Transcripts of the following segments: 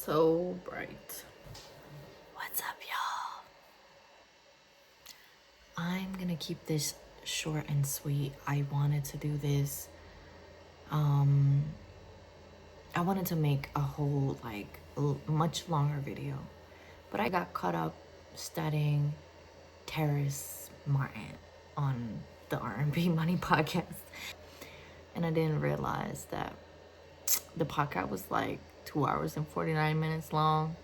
so bright. What's up, y'all? I'm gonna keep this short and sweet. I wanted to do this. I wanted to make a whole, like, much longer video, but I got caught up studying Terrace Martin on the R&B Money podcast, and I didn't realize that the podcast was like 2 hours and 49 minutes long,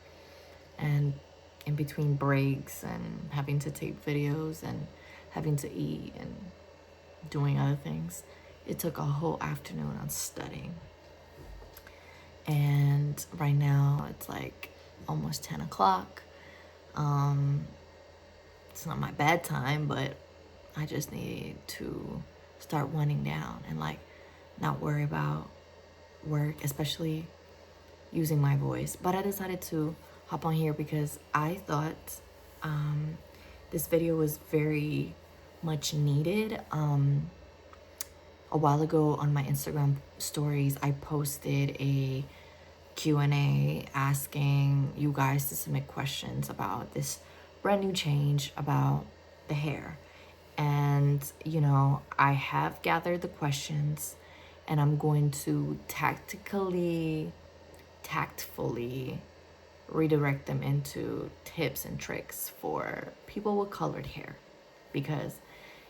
and in between breaks and having to tape videos and having to eat and doing other things, it took a whole afternoon on studying. And right now it's like almost 10 o'clock. It's not my bad time, but I just need to start winding down and like not worry about work, especially using my voice. But I decided to hop on here because I thought this video was very much needed. A while ago on my Instagram stories, I posted a Q&A asking you guys to submit questions about this brand new change about the hair. And, you know, I have gathered the questions and I'm going to tactfully redirect them into tips and tricks for people with colored hair. Because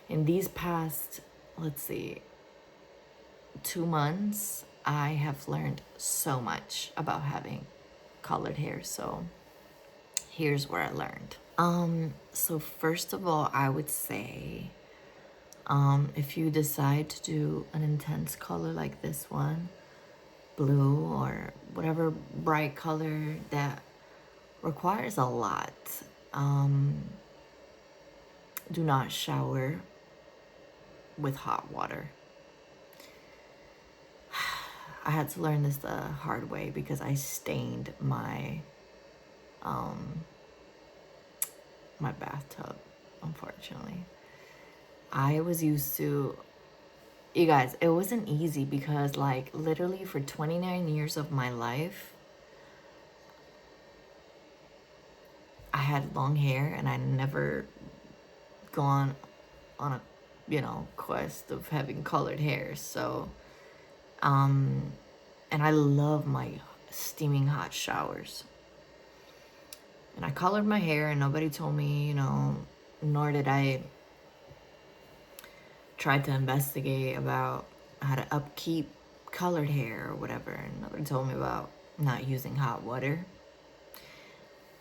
in these past, let's see, 2 months, I have learned so much about having colored hair. So here's where I learned. So first of all, I would say, if you decide to do an intense color like this one, blue or whatever bright color that requires a lot, do not shower with hot water. I had to learn this the hard way because I stained my my bathtub, unfortunately. I was used to, you guys, it wasn't easy because like literally for 29 years of my life, I had long hair and I never gone on a, you know, quest of having colored hair. So, and I love my steaming hot showers. And I colored my hair and nobody told me, you know, nor did I try to investigate about how to upkeep colored hair or whatever. And nobody told me about not using hot water.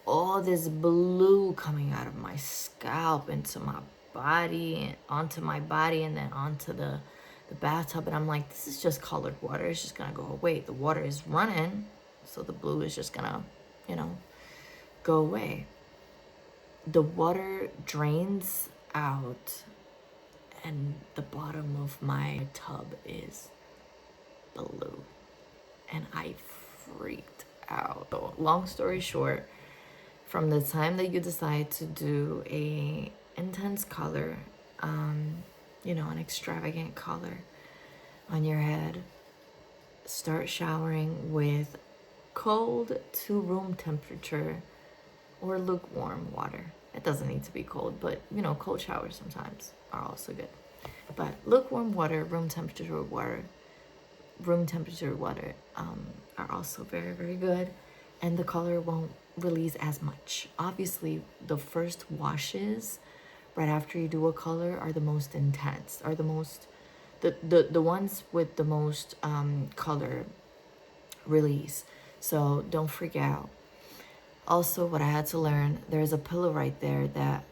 All this blue coming out of my scalp into my body and onto my body and then onto the bathtub. And I'm like, this is just colored water. It's just gonna go away. The water is running, so the blue is just gonna, you know, go away. The water drains out and the bottom of my tub is blue. And I freaked out. So, long story short, from the time that you decide to do a intense color, you know, an extravagant color on your head, start showering with cold to room temperature or lukewarm water. It doesn't need to be cold, but you know, cold showers sometimes are also good. But lukewarm water, room temperature water are also very, very good, and the color won't release as much. Obviously, the first washes right after you do a color are the most intense, are the most the ones with the most color release. So don't freak out. Also, what I had to learn, there's a pillow right there that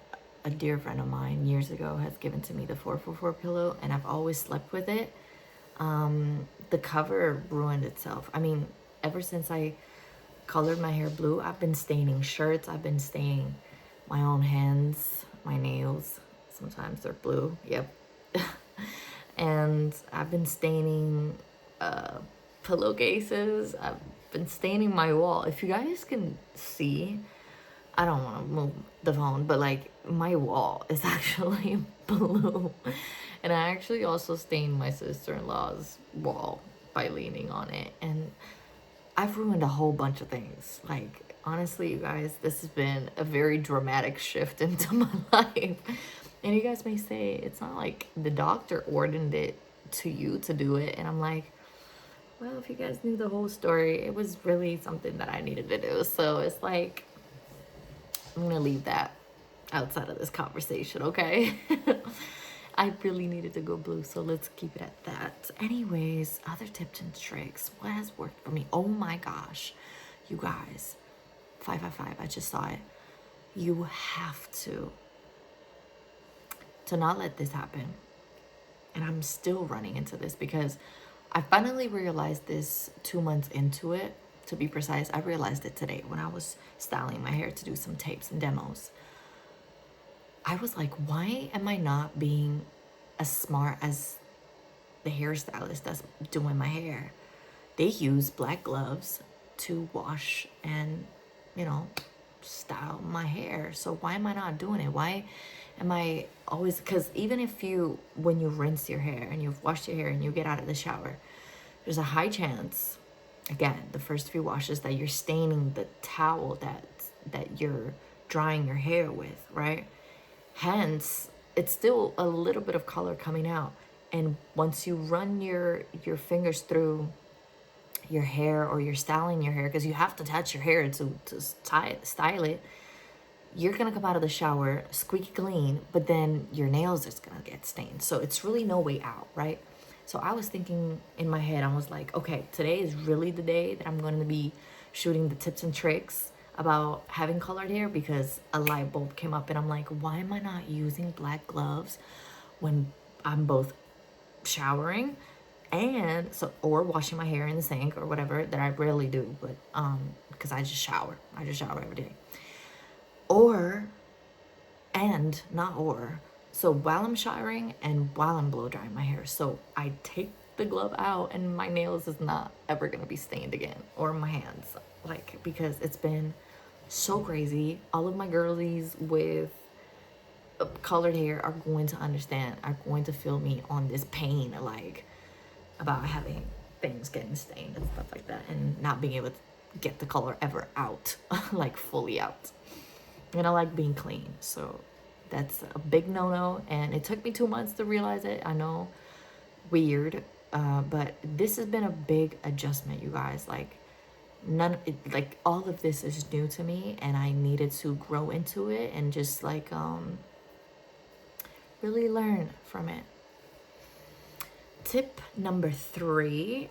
a dear friend of mine years ago has given to me, the 444 pillow, and I've always slept with it. The cover ruined itself. I mean, ever since I colored my hair blue, I've been staining shirts, I've been staining my own hands, my nails. Sometimes they're blue, yep. And I've been staining pillowcases. I've been staining my wall. If you guys can see, I don't want to move the phone, but like my wall is actually blue. And I actually also stained my sister-in-law's wall by leaning on it. And I've ruined a whole bunch of things. Like, honestly, you guys, this has been a very dramatic shift into my life. And you guys may say, it's not like the doctor ordered it to you to do it. And I'm like, well, if you guys knew the whole story, it was really something that I needed to do. So it's like, I'm going to leave that outside of this conversation, okay? I really needed to go blue, so let's keep it at that. Anyways, other tips and tricks. What has worked for me? Oh my gosh, you guys. 555, I just saw it. You have to not let this happen. And I'm still running into this because I finally realized this 2 months into it. To be precise, I realized it today when I was styling my hair to do some tapes and demos. I was like, why am I not being as smart as the hairstylist that's doing my hair? They use black gloves to wash and, you know, style my hair. So why am I not doing it? Why am I always, because even if when you rinse your hair and you've washed your hair and you get out of the shower, there's a high chance, again, the first few washes, that you're staining the towel that you're drying your hair with, right? Hence, it's still a little bit of color coming out. And once you run your fingers through your hair, or you're styling your hair, because you have to touch your hair to style it, you're gonna come out of the shower squeaky clean, but then your nails is gonna get stained. So it's really no way out, right? So I was thinking in my head, I was like, okay, today is really the day that I'm going to be shooting the tips and tricks about having colored hair, because a light bulb came up and I'm like, why am I not using black gloves when I'm both showering and or washing my hair in the sink or whatever, that I rarely do, but because I just shower every day. So while I'm showering and while I'm blow drying my hair, so I take the glove out and my nails is not ever gonna be stained again, or my hands, like, because it's been so crazy. All of my girlies with colored hair are going to understand, are going to feel me on this pain, like, about having things getting stained and stuff like that, and not being able to get the color ever out, like fully out. And I like being clean, so that's a big no-no. And it took me 2 months to realize it. I know, weird, but this has been a big adjustment, you guys. Like, like all of this is new to me, and I needed to grow into it and just like really learn from it. Tip number 3,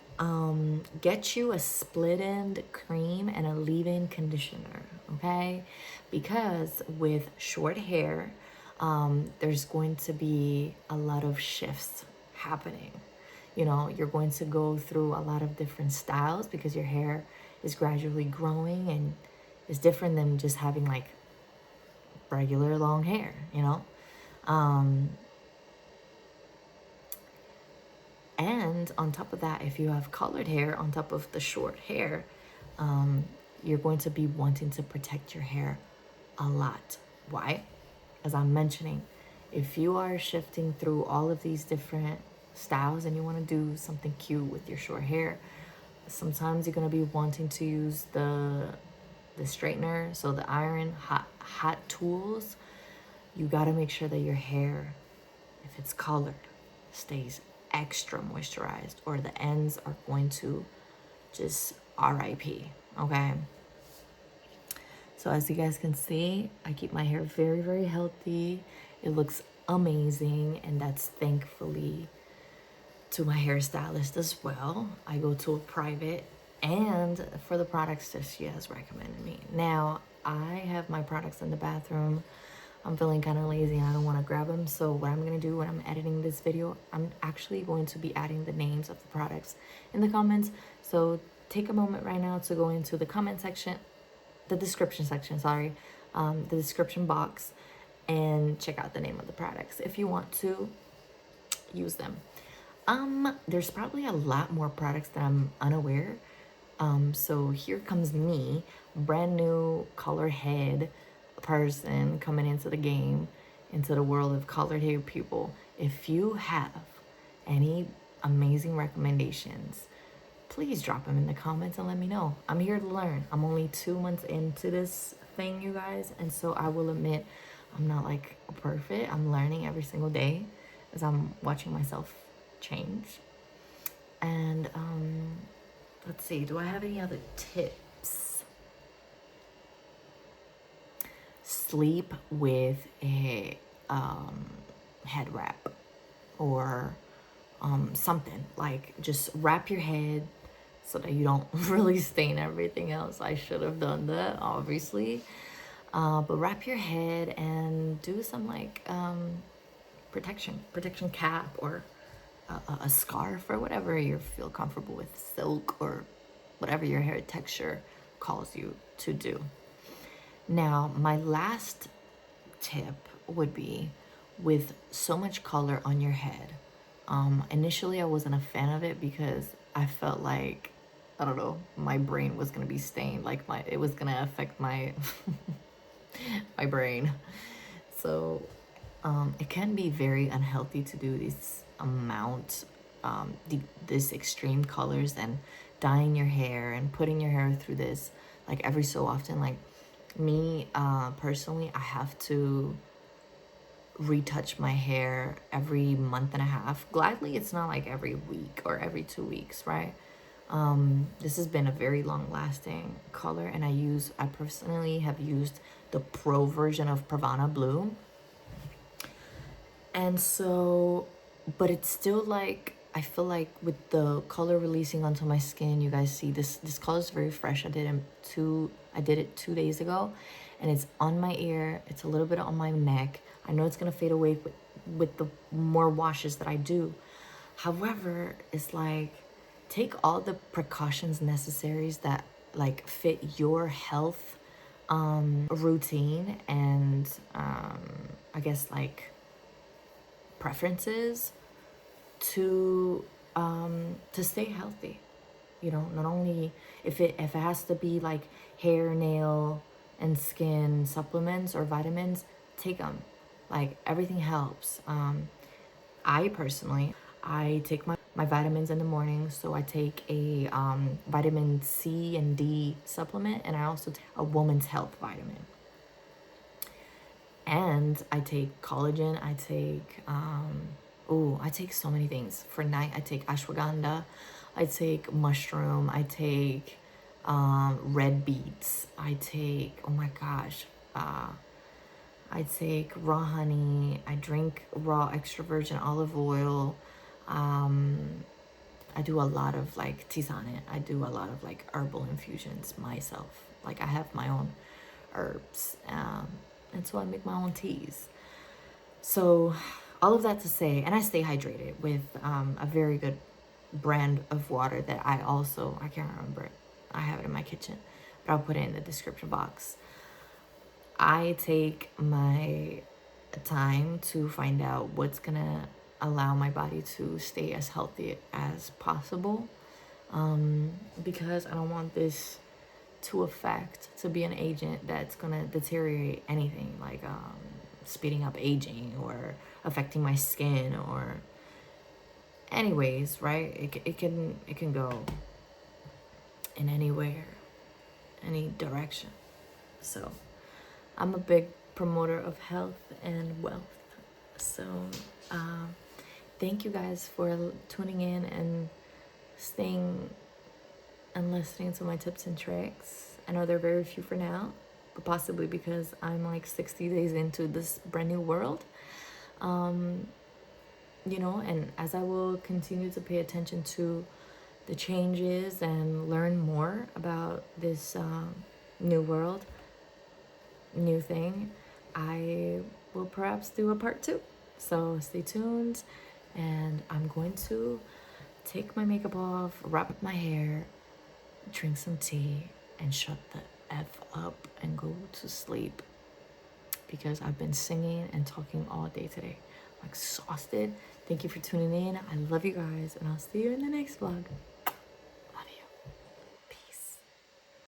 get you a split end cream and a leave-in conditioner, okay? Because with short hair, there's going to be a lot of shifts happening. You know, you're going to go through a lot of different styles because your hair is gradually growing and is different than just having like regular long hair, you know? And on top of that, if you have colored hair on top of the short hair, you're going to be wanting to protect your hair a lot. Why? As I'm mentioning, if you are shifting through all of these different styles and you want to do something cute with your short hair, sometimes you're going to be wanting to use the straightener, so the iron hot tools. You got to make sure that your hair, if it's colored, stays extra moisturized, or the ends are going to just RIP, okay? So as you guys can see, I keep my hair very, very healthy. It looks amazing, and that's thankfully to my hairstylist as well. I go to a private, and for the products that she has recommended me. Now, I have my products in the bathroom. I'm feeling kind of lazy and I don't want to grab them. So what I'm going to do when I'm editing this video, I'm actually going to be adding the names of the products in the comments. So take a moment right now to go into the comment section, the description section, the description box, and check out the name of the products if you want to use them. There's probably a lot more products that I'm unaware. So here comes me, brand new color head person coming into the game, into the world of colored hair people. If you have any amazing recommendations, please drop them in the comments and let me know. I'm here to learn. I'm only 2 months into this thing, you guys, and so I will admit I'm not like perfect. I'm learning every single day as I'm watching myself change. And let's see, do I have any other tips? Sleep with a head wrap or something. Like, just wrap your head so that you don't really stain everything else. I should have done that, obviously. But wrap your head and do some like protection cap or a scarf or whatever you feel comfortable with, silk or whatever your hair texture calls you to do. Now, my last tip would be, with so much color on your head, initially I wasn't a fan of it because I felt like, I don't know, my brain was gonna be stained, like it was gonna affect my my brain. So it can be very unhealthy to do this amount, this extreme colors and dyeing your hair and putting your hair through this like every so often. Like me personally, I have to retouch my hair every month and a half. Gladly, it's not like every week or every 2 weeks, right? This has been a very long lasting color, and I personally have used the pro version of Pravana Blue. And so, but it's still like, I feel like with the color releasing onto my skin, you guys see this color is very fresh. I did it 2 days ago, and it's on my ear, it's a little bit on my neck. I know it's gonna fade away with the more washes that I do. However, it's like, take all the precautions necessaries that like fit your health routine and I guess like preferences to stay healthy. You know, not only if it has to be like hair, nail, and skin supplements or vitamins, take them. Like, everything helps. I personally, I take my vitamins in the morning, so I take a vitamin C and D supplement, and I also take a woman's health vitamin. And I take collagen, I take, I take so many things. For night, I take ashwagandha, I take mushroom, I take red beets, I take, oh my gosh, I take raw honey, I drink raw extra virgin olive oil, I do a lot of like tisane, I do a lot of like herbal infusions myself. Like, I have my own herbs, and so I make my own teas. So all of that to say, and I stay hydrated with a very good brand of water that I can't remember it. I have it in my kitchen, but I'll put it in the description box. I take my time to find out what's gonna allow my body to stay as healthy as possible, because I don't want this to be an agent that's gonna deteriorate anything, like speeding up aging or affecting my skin or anyways, right? It can go in anywhere, any direction. So I'm a big promoter of health and wealth. So thank you guys for tuning in and staying and listening to my tips and tricks. I know they're very few for now, but possibly because I'm like 60 days into this brand new world. You know, and as I will continue to pay attention to the changes and learn more about this new world, new thing, I will perhaps do a part 2. So stay tuned, and I'm going to take my makeup off, wrap up my hair, drink some tea, and shut the F up and go to sleep, because I've been singing and talking all day today. I'm exhausted. Thank you for tuning in. I love you guys, and I'll see you in the next vlog.